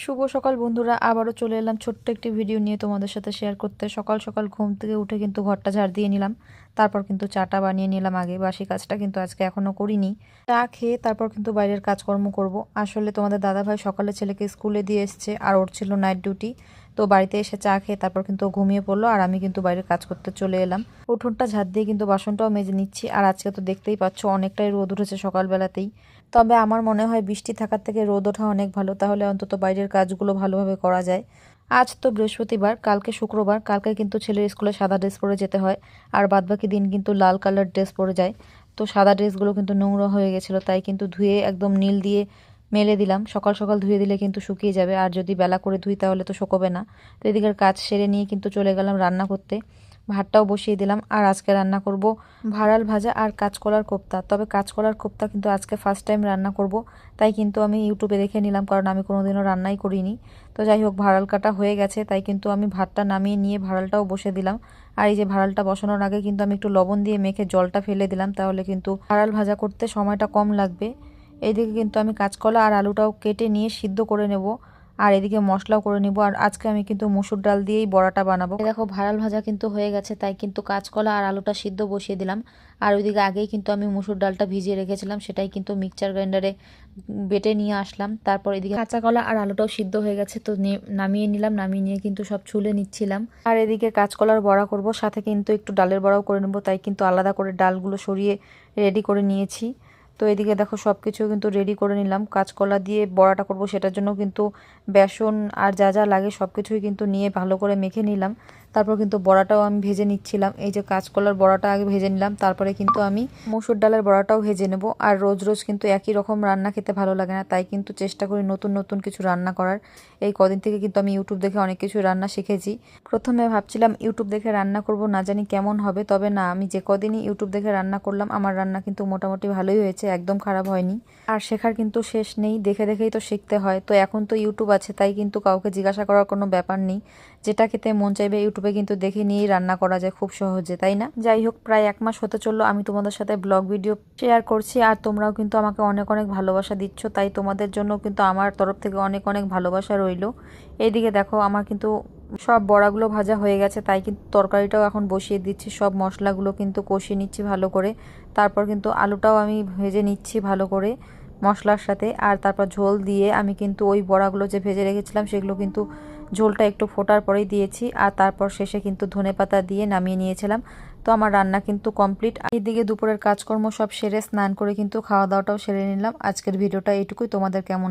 শুভ সকাল বন্ধুরা, আবারও চলে এলাম ছোট্ট একটি ভিডিও নিয়ে তোমাদের সাথে শেয়ার করতে। সকাল সকাল ঘুম থেকে উঠে কিন্তু ঘরটা ঝাড় দিয়ে নিলাম, তারপর কিন্তু চাটা বানিয়ে নিলাম। আগে বাসি কাজটা কিন্তু আজকে এখনও করিনি। চা খেয়ে তারপর কিন্তু বাইরের কাজকর্ম করব। আসলে তোমাদের দাদাভাই সকালে ছেলেকে স্কুলে দিয়ে এসছে, আর ওর ছিল নাইট ডিউটি। তো বাড়িতে এসে চা খেয়ে তারপর কিন্তু ঘুমিয়ে পড়লো, আর আমি কিন্তু বাইরের কাজ করতে চলে এলাম। উঠোনটা ঝাড় দিয়ে কিন্তু বাসনটাও মেজে নিচ্ছি। আর আজকে তো দেখতেই পাচ্ছ অনেকটাই রোদ উঠেছে সকালবেলাতেই। তবে আমার মনে হয় বৃষ্টি থাকার থেকে রোদ ওঠা অনেক ভালো, তাহলে অন্তত বাইরের কাজগুলো ভালোভাবে করা যায়। আজ তো বৃহস্পতিবার, কালকে শুক্রবার, কালকে কিন্তু ছেলের স্কুলে সাদা ড্রেস পরে যেতে হয়, আর বাদবাকি দিন কিন্তু লাল কালার ড্রেস পরে যায়। তো সাদা ড্রেসগুলো কিন্তু নোংরা হয়ে গেছিলো, তাই কিন্তু ধুয়ে একদম নীল দিয়ে মেলে দিলাম। সকাল সকাল ধুয়ে দিলে কিন্তু শুকিয়ে যাবে, আর যদি বেলা করে ধুই তাহলে তো শুকোবে না। তো এদিকের কাজ সেরে নিয়ে কিন্তু চলে গেলাম রান্না করতে। ভাতটাও বসিয়ে দিলাম। আর আজকে রান্না করব ভাড়াল ভাজা আর কাঁচকলার কোপ্তা। তবে কাঁচকলার কোপ্তা কিন্তু আজকে ফার্স্ট টাইম রান্না করব, তাই কিন্তু আমি ইউটিউবে দেখে নিলাম, কারণ আমি কোনোদিনও রান্নাই করিনি। তো যাই হোক, ভাড়াল কাটা হয়ে গেছে, তাই কিন্তু আমি ভাতটা নামিয়ে নিয়ে ভাড়ালটাও বসে দিলাম। আর এই যে ভাড়ালটা বসানোর আগে কিন্তু আমি একটু লবণ দিয়ে মেখে জলটা ফেলে দিলাম, তাহলে কিন্তু ভাড়াল ভাজা করতে সময়টা কম লাগবে। এইদিকে কিন্তু আমি কাঁচকলা আর আলুটাও কেটে নিয়ে সিদ্ধ করে নেব, আর এদিকে মশলাও করে নিব। আর আজকে আমি কিন্তু মসুর ডাল দিয়েই বড়াটা বানাবো। দেখো, ভাড়াল ভাজা কিন্তু হয়ে গেছে, তাই কিন্তু কাঁচকলা আর আলুটা সিদ্ধ বসিয়ে দিলাম। আর ওইদিকে আগেই কিন্তু আমি মসুর ডালটা ভিজিয়ে রেখেছিলাম, সেটাই কিন্তু মিক্সচার গ্রাইন্ডারে বেটে নিয়ে আসলাম। তারপর এদিকে কাঁচা কলা আর আলুটাও সিদ্ধ হয়ে গেছে, তো নামিয়ে নিলাম। নামিয়ে নিয়ে কিন্তু সব ছুলে নিচ্ছিলাম। আর এদিকে কাঁচকলার বড়া করব, সাথে কিন্তু একটু ডালের বড়াও করে নেব, তাই কিন্তু আলাদা করে ডালগুলো সরিয়ে রেডি করে নিয়েছি। তো এদিকে দেখো সব কিছু কিন্তু রেডি করে নিলাম। কাঁচকলা দিয়ে বড়াটা করব, সেটার জন্য কিন্তু বেসন আর যা যা লাগে সব কিছুই কিন্তু নিয়ে ভালো করে মেখে নিলাম। তারপর কিন্তু বড়াটাও আমি ভেজে নিচ্ছিলাম। এই যে কাঁচকলার বড়াটা আগে ভেজে নিলাম, তারপরে কিন্তু আমি মসুর ডালের বড়াটাও ভেজে নেব। আর রোজ রোজ কিন্তু একই রকম রান্না খেতে ভালো লাগে না, তাই কিন্তু চেষ্টা করি নতুন নতুন কিছু রান্না করার। এই কদিন থেকে কিন্তু আমি ইউটিউব দেখে অনেক কিছু রান্না শিখেছি। প্রথমে ভাবছিলাম ইউটিউব দেখে রান্না করব, না জানি কেমন হবে। তবে না, আমি যে কদিনই ইউটিউব দেখে রান্না করলাম, আমার রান্না কিন্তু মোটামুটি ভালোই হয়েছে, একদম খারাপ হয়নি। আর শেখার কিন্তু শেষ নেই, দেখে দেখেই তো শিখতে হয়। তো এখন তো ইউটিউব আছে, তাই কিন্তু কাউকে জিজ্ঞাসা করার কোনো ব্যাপার নেই। যেটা খেতে মন চাইবে ইউটিউবে কিন্তু দেখে নিয়েই রান্না করা যায় খুব সহজে, তাই না? যাই হোক, প্রায় 1 মাস হতে চললো আমি তোমাদের সাথে ব্লগ ভিডিও শেয়ার করছি, আর তোমরাও কিন্তু আমাকে অনেক অনেক ভালোবাসা দিচ্ছ, তাই তোমাদের জন্য কিন্তু আমার তরফ থেকে অনেক অনেক ভালোবাসা রইলো। এইদিকে দেখো, আমার কিন্তু সব বড়াগুলো ভাজা হয়ে গেছে, তাই কিন্তু তরকারিটাও এখন বসিয়ে দিচ্ছি। সব মশলাগুলো কিন্তু কষিয়ে নিচ্ছি ভালো করে। তারপর কিন্তু আলুটাও আমি ভেজে নিচ্ছি ভালো করে মশলার সাথে। আর তারপর ঝোল দিয়ে আমি কিন্তু ওই বড়াগুলো যে ভেজে রেখেছিলাম সেগুলো কিন্তু ঝোলটা একটু ফোটার পরেই দিয়েছি। আর তারপর শেষে কিন্তু ধনেপাতা দিয়ে নামিয়ে নিয়েছিলাম। তো আমার রান্না কিন্তু কমপ্লিট। এইদিকে দুপুরের কাজকর্ম সব সেরে স্নান করে কিন্তু খাওয়া দাওয়াটাও সেরে নিলাম। আজকের ভিডিওটা এইটুকুই। তোমাদের কেমন